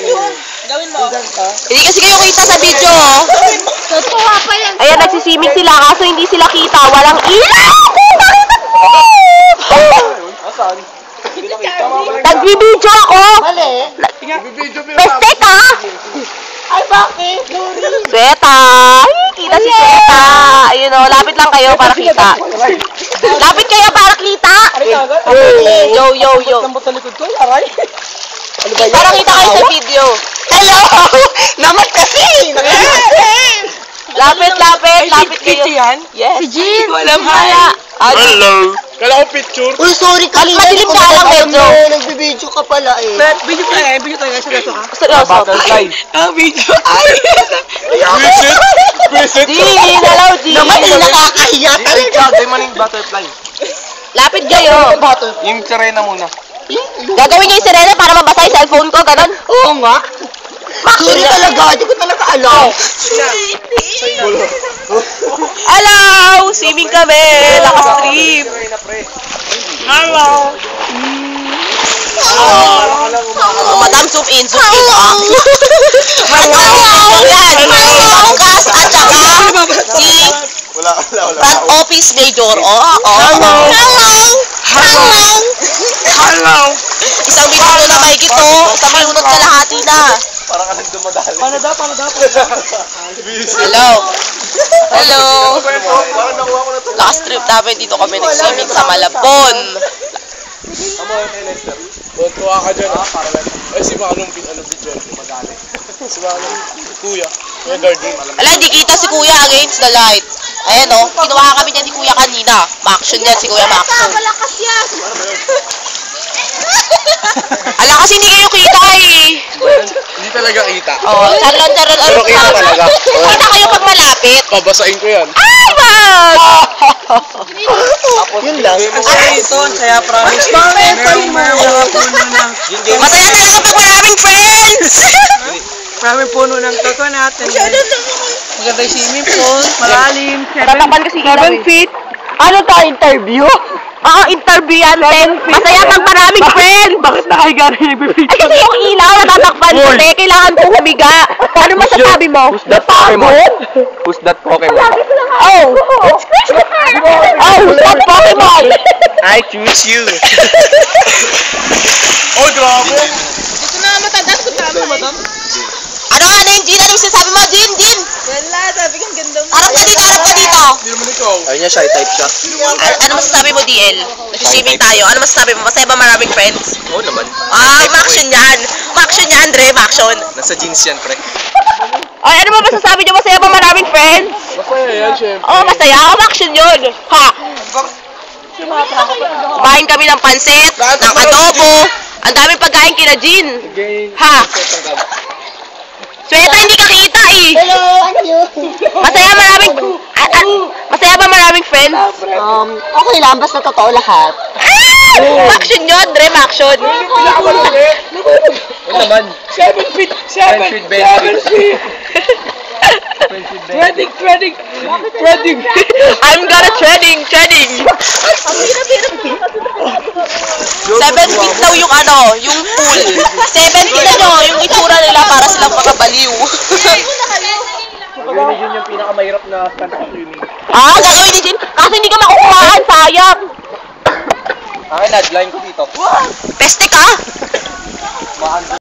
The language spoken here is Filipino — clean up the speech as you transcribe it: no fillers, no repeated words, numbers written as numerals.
yun. Gawin mo. Hindi kasi kayo kita sa video, oh. Totoo pa yan. Ayan, nagsisimik sila kaso hindi sila kita. Walang ilaw! Asan? Hindi nakita mo. Nag-video ako! Mali. Peste ka! Ay, bakit? Sweta! Ay, kita si Sweta! Ayun, oh, lapit lang kayo para kita. Lapit kayo para kita! Yo, yo, yo. Lambot sa likod ko, aray. Ano ba yan? Para kita kayo sa video. Hello! Naman kasi! Lapit, lapit, lapit kayo. Yes. Si Jean! Walang haya. Hello! Kala ko picture. Uy, sorry kanina. Madilim ka lang, medyo. Nagbibideo ka pala eh. Video tayo, seryoso ka? Seryoso. Video. Ay! Visit! Visit! Di, nalaw, di. Naman eh, nakakahiya talaga. Ay, maning butterfly. Lapit kayo. Yung sirena muna. Gagawin niyo yung sirena para mabasa yung cellphone ko, ganun. Oo nga. Sorry talaga, hindi ko talaga alam. Hello! Swimming kami! Lakas trip! Hello! Madam, zoom in, zoom in. Hello! Yan, Angkas at saka si front office major. Hello! Hello! Isang minuto na may gito. Isang minuto kalahati na. Parang anong dumadali. Paano daw? Hello! Hello! Parang nakuha ko na ito. Last trip namin dito kami nag-swimming sa Malabon. Tama yun kay Lester. Tuwa ka dyan para lang. Ay, si Manong video. Madali. Si Manong, Kuya. Kuya Garden. Ala, di kita si Kuya against the light. Ayan o, kinuha kami niya ni Kuya kanina. Ma-action yan si Kuya Ma-action. Malakas yan. Ala, kasi hindi kayo kita eh. Hindi talaga kita. Oh, charon. Pero kita talaga. Kita kayo pag malapit. Babasain ko yan. Ay, wag! Yun lang. Ay, ito. Saya promise. Meron mga puno ng... Masaya talaga pag maraming friends! Maraming puno ng coconut. Maganda yung swimming pool. Malalim. Tatapan kasi 7 feet. Ano to, interview? Oo, interview yan, 10 feet. Masaya pag maraming friends. Bakit nakahiga rin nagbibigay? Ay, kasi yung ilaw natatakpan kasi. Kailangan kong humiga. Ano masasabi mo? Who's that Pokemon? Who's that Pokemon? Oh! It's Christopher! Oh, who's that Pokemon? I choose you. Oh, grabe. Gusto na matadas ko tama. Ano yung Jean? Ano yung sinasabi mo, Jean? Wala, sabi kang ganda mo. Harap ka dito, harap ka dito. Hindi naman ikaw. Ayun niya, shy type siya. Ano masasabi mo, DL? Nag-swimming tayo. Ano masasabi mo? Masaya ba maraming friends? Oo naman. Ma-action yan. Ma-action yan, Dre. Ma-action. Nasa jeans yan, pre. Ay, ano ba masasabi niyo? Masaya ba maraming friends? Masaya yan, syempre. Oo, masaya. Ma-action yun. Ha? Kumain kami ng pansit, ng adobo. Ang daming pagkain kina Jean. Ha? Sweta, hindi ka kita eh. Hello, ano yun? Masaya ba maraming friends? Okay lang, basta totoo lahat. Ma-action yun, Dre. Ma-action. Oo naman. 7 feet. 7 feet. Treading. I'm gonna treading. 7 feet daw yung yung pool. 7 feet nyo, yung itsura nila para silang mga baliw. Gagawin yun yung pinakamahirap na stunt sa swimming. Gagawin ni Jean? Kasi hindi ka makukuhaan, sayang. Akin, headline ko dito. Peste ka?